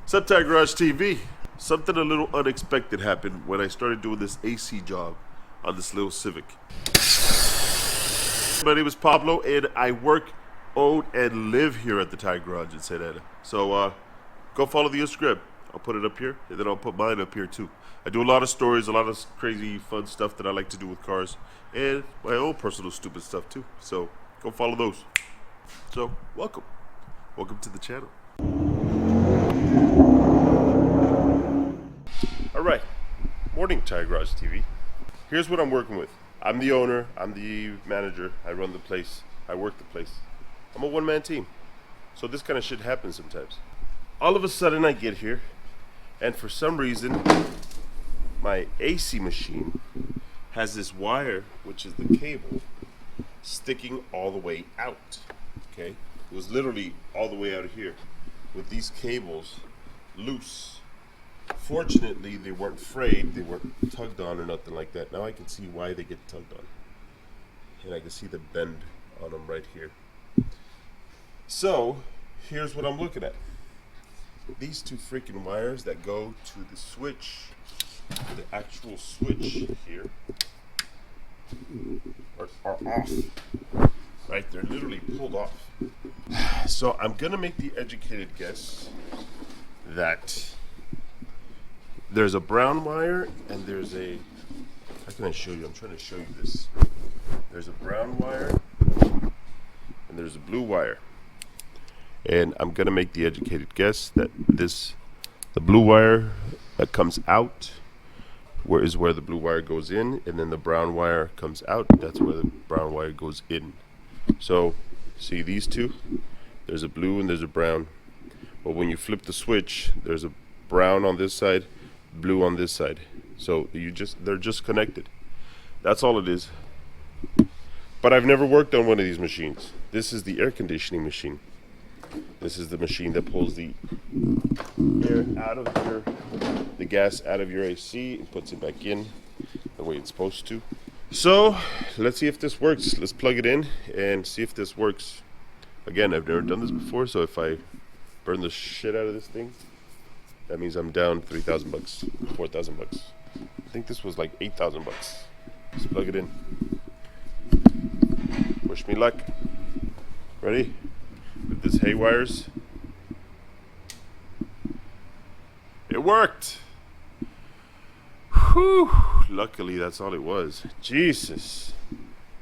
Subtag Garage TV. Something a little unexpected happened when I started doing this AC job on this little Civic. My name is Pablo, and I work, own, and live here at the Tire Garage in Santa Ana. So go follow the Instagram. I'll put it up here, and then I'll put mine up here too. I do a lot of stories, a lot of crazy, fun stuff that I like to do with cars, and my own personal stupid stuff too. So go follow those. So welcome to the channel. All right, morning Tire Garage TV. Here's what I'm working with. I'm the owner, I'm the manager, I run the place, I work the place. I'm a one-man team. So this kind of shit happens sometimes. All of a sudden I get here, and for some reason, my AC machine has this wire, which is the cable, sticking all the way out, okay? It was literally all the way out of here, with these cables loose. Fortunately, they weren't frayed, they weren't tugged on or nothing like that. Now I can see why they get tugged on. And I can see the bend on them right here. So, here's what I'm looking at. These two freaking wires that go to the switch, the actual switch here, are off. Right, they're literally pulled off. So I'm gonna make the educated guess that there's a brown wire and there's a, how can I show you? I'm trying to show you this. There's a brown wire and there's a blue wire. And I'm gonna make the educated guess that the blue wire that comes out is where the blue wire goes in, and then the brown wire comes out, that's where the brown wire goes in. So, see these two? There's a blue and there's a brown. But when you flip the switch, there's a brown on this side, blue on this side. So they're just connected. That's all it is. But I've never worked on one of these machines. This is the air conditioning machine. This is the machine that pulls the air out of the gas out of your AC and puts it back in the way it's supposed to. So let's see if this works. Let's plug it in and see if this works. Again, I've never done this before, so if I burn the shit out of this thing, that means I'm down 3,000 bucks, 4,000 bucks. I think this was like 8,000 bucks. Let's plug it in. Wish me luck. Ready? With this hay wires. It worked. Whew. Luckily, that's all it was. Jesus.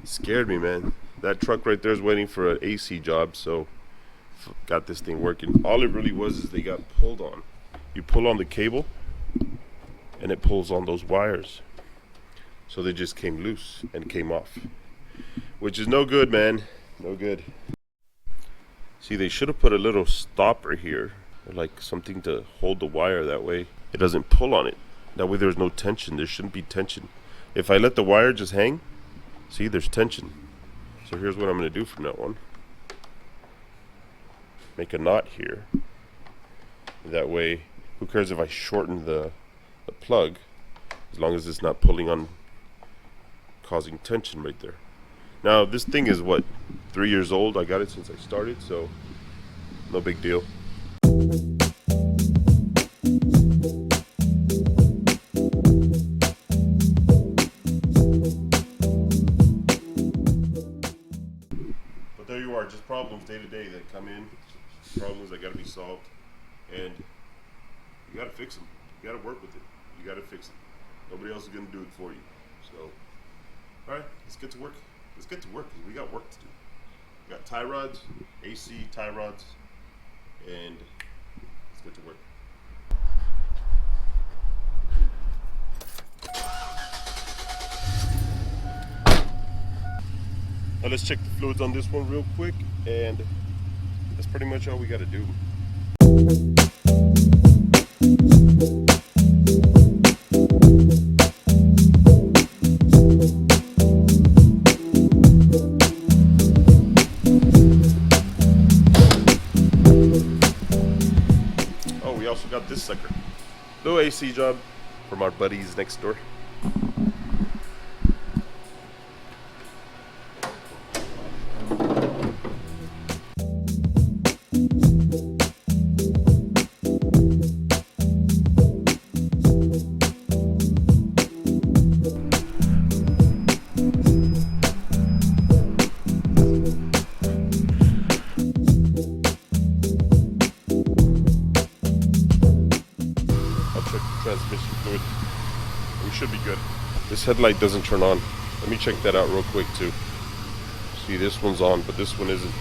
It scared me, man. That truck right there is waiting for an AC job, so got this thing working. All it really was is they got pulled on. You pull on the cable, and it pulls on those wires. So they just came loose and came off. Which is no good, man. No good. See, they should have put a little stopper here, or like something to hold the wire, that way it doesn't pull on it. That way there's no tension. There shouldn't be tension. If I let the wire just hang, see, there's tension. So here's what I'm going to do from that one. Make a knot here. That way, who cares if I shorten the plug, as long as it's not pulling on, causing tension right there. Now, this thing is what, 3 years old? I got it since I started, so no big deal. But there you are, just problems day to day that come in, problems that gotta be solved, and you gotta fix them. You gotta work with it. You gotta fix it. Nobody else is gonna do it for you. So, all right, let's get to work. Let's get to work, because we got work to do. We got tie rods, AC tie rods, and let's get to work. Now let's check the fluids on this one real quick, and that's pretty much all we got to do. Got this sucker. Little AC job from our buddies next door. Transmission fluid. We should be good. This headlight doesn't turn on. Let me check that out real quick too. See, this one's on, but this one isn't.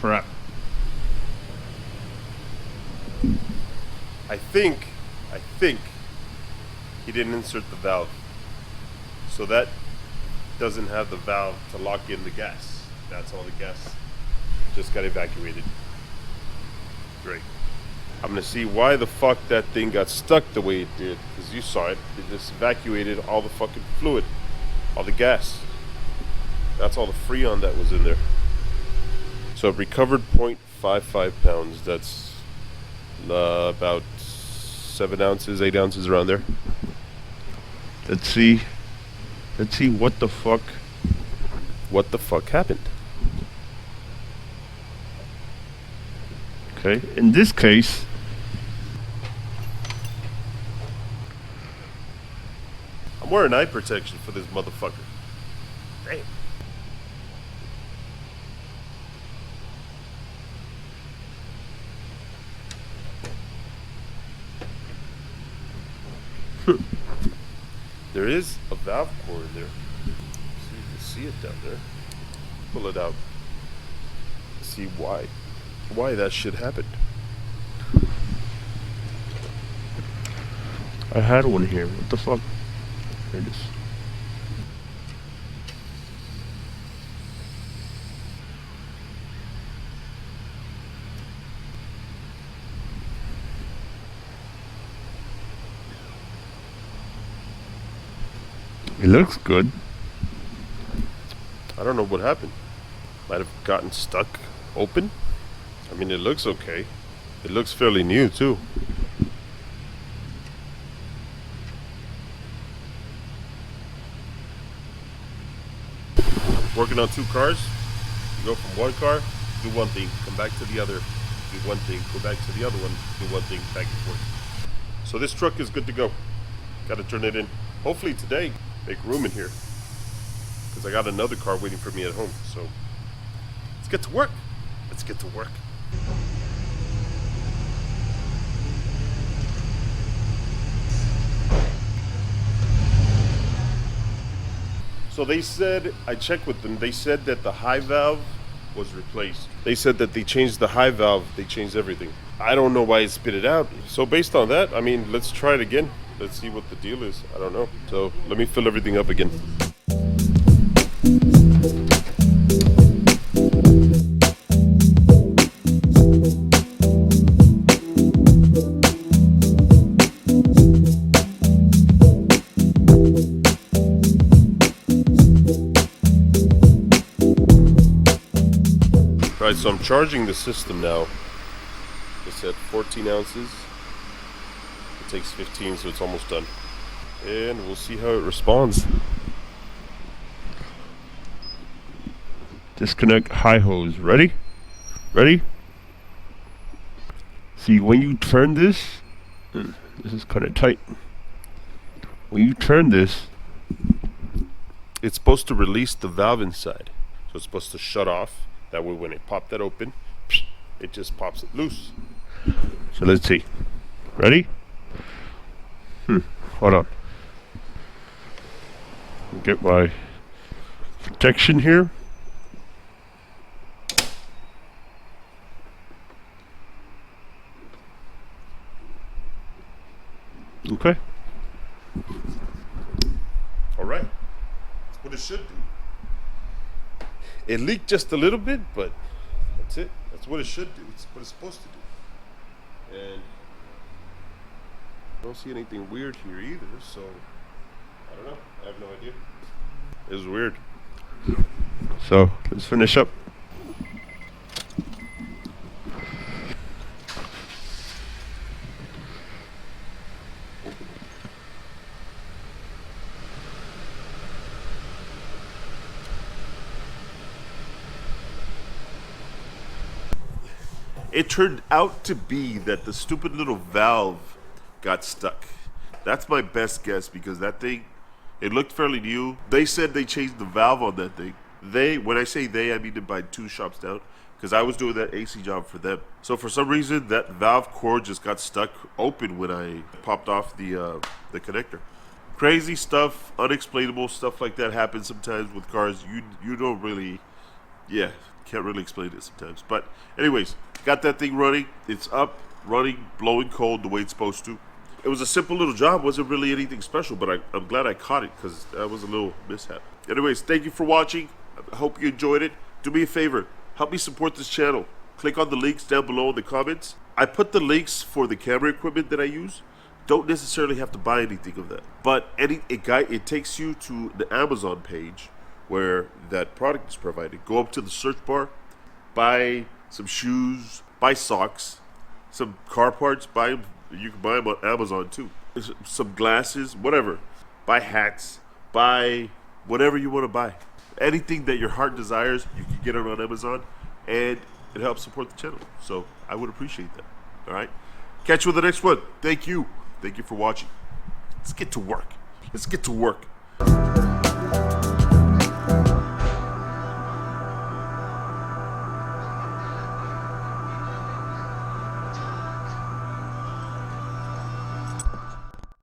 Crap. I think he didn't insert the valve. So that doesn't have the valve to lock in the gas. That's all the gas just got evacuated. Great. I'm gonna see why the fuck that thing got stuck the way it did, because you saw it. It just evacuated all the fucking fluid, all the gas. That's all the freon that was in there. So it recovered 0.55 pounds. That's about 7 ounces, 8 ounces around there. Let's see what the fuck happened. Okay, in this case, I'm wearing eye protection for this motherfucker. Damn. There is a valve core in there. So you can see it down there. Pull it out. See why that shit happened. I had one here. What the fuck? There it is. It looks good. I don't know what happened. Might have gotten stuck open. I mean, it looks okay. It looks fairly new too. Working on 2 cars. You go from one car, do one thing, come back to the other, do one thing, go back to the other one, do one thing, back and forth. So this truck is good to go. Got to turn it in. Hopefully today, make room in here, because I got another car waiting for me at home. So let's get to work. Let's get to work. So they said, I checked with them, they said that the high valve was replaced. They said that they changed the high valve, they changed everything. I don't know why it spit it out. So based on that, I mean, let's try it again. Let's see what the deal is. I don't know. So let me fill everything up again. Right, so I'm charging the system now. It's at 14 ounces. It takes 15, so it's almost done. And we'll see how it responds. Disconnect high hose. Ready? Ready? See, when you turn this is kind of tight. When you turn this, it's supposed to release the valve inside. So it's supposed to shut off That way when I pop that open, it just pops it loose. So let's see. Ready? Hold on. Get my protection here. Okay. All right. That's what it should do. It leaked just a little bit, but that's it. That's what it should do. It's what it's supposed to do. And I don't see anything weird here either, so I don't know. I have no idea. It was weird. So let's finish up. It turned out to be that the stupid little valve got stuck. That's my best guess because that thing, it looked fairly new. They said they changed the valve on that thing. When I say they, I mean by 2 shops down because I was doing that AC job for them. So for some reason, that valve cord just got stuck open when I popped off the connector. Crazy stuff, unexplainable stuff like that happens sometimes with cars. You don't really, can't really explain it sometimes. But anyways, got that thing running. It's up, running, blowing cold the way it's supposed to. It was a simple little job. Wasn't really anything special, but I'm glad I caught it because that was a little mishap. Anyways, thank you for watching. I hope you enjoyed it. Do me a favor. Help me support this channel. Click on the links down below in the comments. I put the links for the camera equipment that I use. Don't necessarily have to buy anything of that. But it takes you to the Amazon page where that product is provided. Go up to the search bar, buy some shoes, buy socks, some car parts, buy them. You can buy them on Amazon too. Some glasses, whatever. Buy hats, buy whatever you want to buy. Anything that your heart desires, you can get it on Amazon, and it helps support the channel. So I would appreciate that. All right. Catch you with the next one. Thank you. Thank you for watching. Let's get to work. Let's get to work.